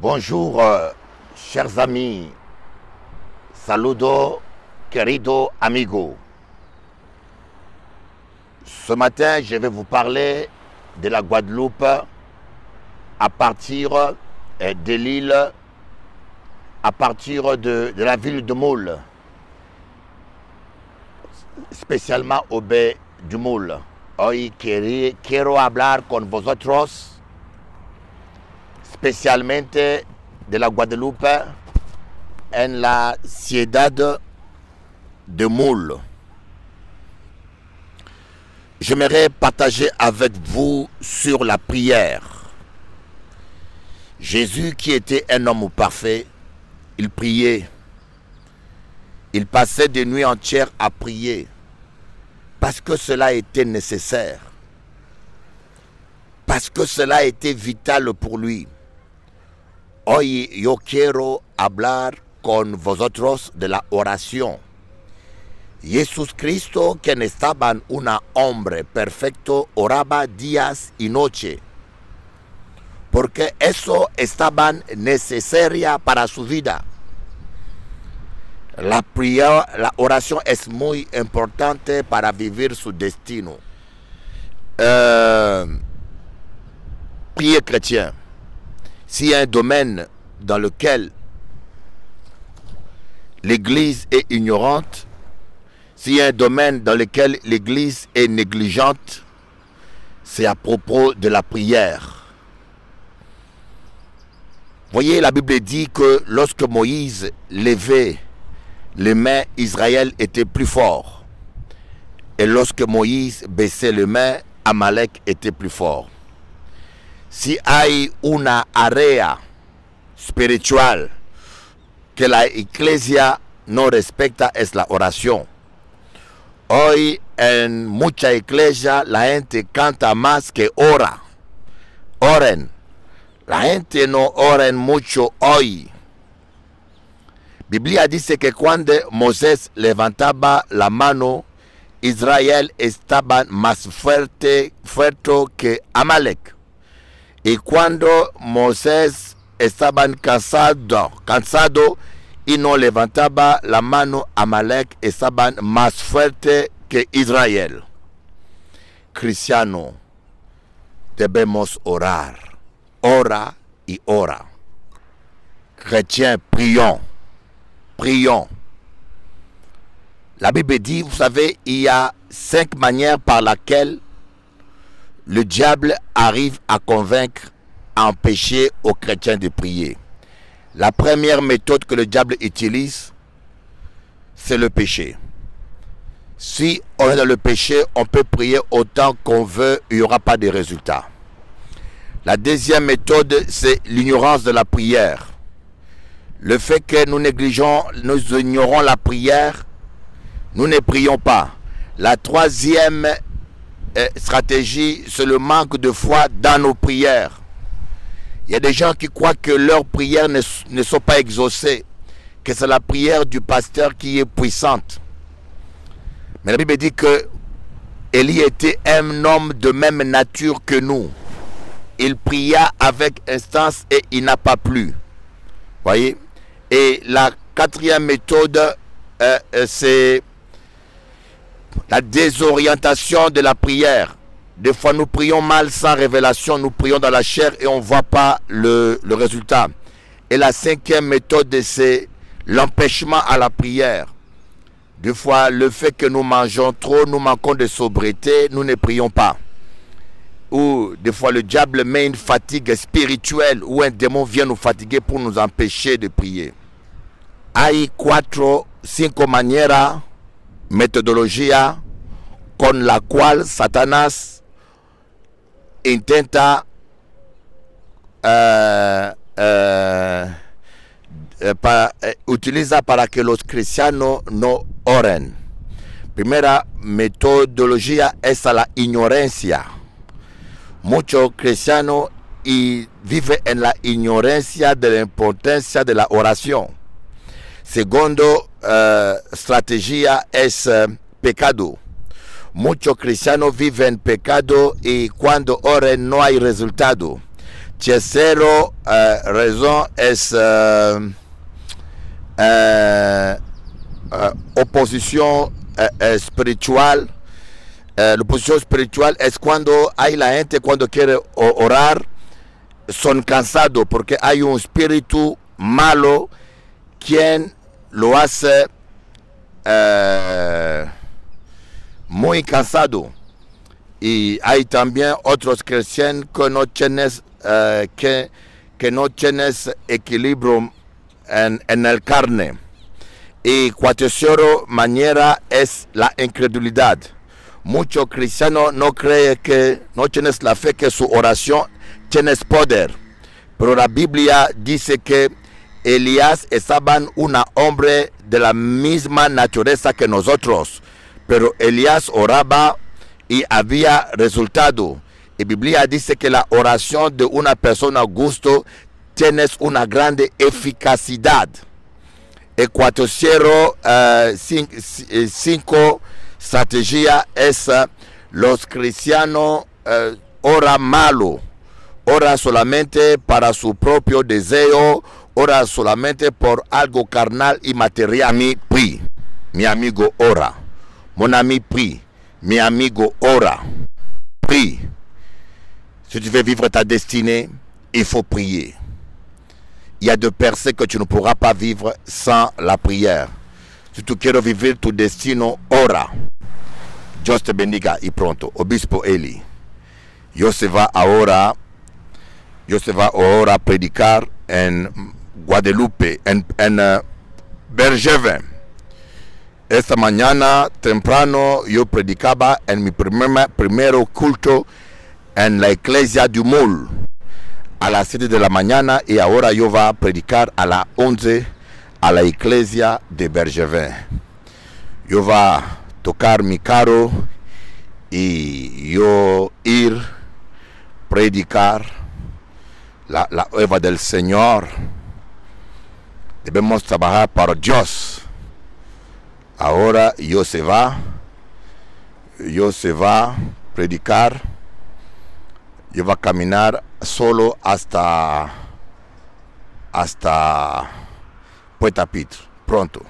Bonjour, chers amis. Saludo, querido amigo. Ce matin, je vais vous parler de la Guadeloupe à partir de l'île, à partir de la ville de Moule, spécialement au baie du Moule. Hoy quiero hablar con vosotros especialmente de la Guadeloupe en la ciudad de Moule. J'aimerais partager avec vous sur la prière. Jésus, qui était un homme parfait, il priait. Il passait des nuits entières à prier parce que cela était nécessaire, parce que cela était vital pour lui. Hoy yo quiero hablar con vosotros de la oración. Jesucristo, quien estaba en un hombre perfecto, oraba días y noche, porque eso estaba necesaria para su vida. La oración es muy importante para vivir su destino. Prier chrétien. S'il y a un domaine dans lequel l'Église est ignorante, s'il y a un domaine dans lequel l'Église est négligente, c'est à propos de la prière. Voyez, la Bible dit que lorsque Moïse levait les mains, Israël était plus fort. Et lorsque Moïse baissait les mains, Amalek était plus fort. Si hay una área espiritual que la iglesia no respeta, es la oración. Hoy en mucha iglesia la gente canta más que ora. Oren. La gente no oren mucho hoy. Biblia dice que cuando Moisés levantaba la mano, Israel estaba más fuerte que Amalek. Y cuando Moisés estaba cansado y no levantaba la mano, Amalek estaba más fuerte que Israel. Cristiano, debemos orar. Ora y ora. Chrétiens, prions. Prions. La Bible dit, vous savez, il y a 5 manières par lesquelles le diable arrive à convaincre, à empêcher aux chrétiens de prier. La première méthode que le diable utilise, c'est le péché. Si on est dans le péché, on peut prier autant qu'on veut, il n'y aura pas de résultat. La deuxième méthode, c'est l'ignorance de la prière. Le fait que nous ignorons la prière, nous ne prions pas. La troisième stratégie, c'est le manque de foi dans nos prières. Il y a des gens qui croient que leurs prières ne sont pas exaucées, que c'est la prière du pasteur qui est puissante. Mais la Bible dit que Élie était un homme de même nature que nous. Il pria avec instance et il n'a pas plu. Voyez? Et la quatrième méthode, c'est la désorientation de la prière. Des fois, nous prions mal sans révélation, nous prions dans la chair et on ne voit pas le résultat. Et la cinquième méthode, c'est l'empêchement à la prière. Des fois, le fait que nous mangeons trop, nous manquons de sobriété, nous ne prions pas. Ou des fois, le diable met une fatigue spirituelle ou un démon vient nous fatiguer pour nous empêcher de prier. Hay 5 maneras, metodología con la cual Satanás intenta utiliza para que los cristianos no oren. Primera metodología es la ignorancia. Muchos cristianos viven en la ignorancia de la importancia de la oración. Segundo estrategia es pecado. Muchos cristianos viven en pecado y cuando oran no hay resultado. Tercero razón es oposición espiritual. La oposición espiritual es cuando hay la gente, cuando quiere orar, son cansados porque hay un espíritu malo quien lo hace muy cansado. Y hay también otros cristianos que no tienen que no tienes equilibrio en el carne. Y cuarta manera es la incredulidad. Muchos cristianos no creen que no tienes la fe que su oración tiene poder. Pero la Biblia dice que Elías estaba un hombre de la misma naturaleza que nosotros. Pero Elías oraba y había resultado. La Biblia dice que la oración de una persona justo tiene una grande eficacidad. El cinco estrategia es los cristianos oran malo, ora solamente para su propio deseo, ora solamente por algo carnal y material. Mi prie, mi amigo ora, mon ami prie, mi amigo ora, prie. Si tu veux vivre ta destinée, il faut prier. Il y a des percées que tu ne pourras pas vivre sans la prière. Si tu quieres vivir tu destino, ora. Dios te bendiga y pronto. Obispo Eli. Yo se va ahora a predicar en Guadalupe, en Bergevin. Esta mañana temprano yo predicaba en mi primer culto en la iglesia du Mol a las 7 de la mañana, y ahora yo voy a predicar a las 11 a la iglesia de Bergevin. Yo voy a tocar mi carro y yo ir predicar la obra del Señor. Debemos trabajar para Dios. Ahora yo se va a predicar, yo voy a caminar solo hasta Puerto Pitre pronto.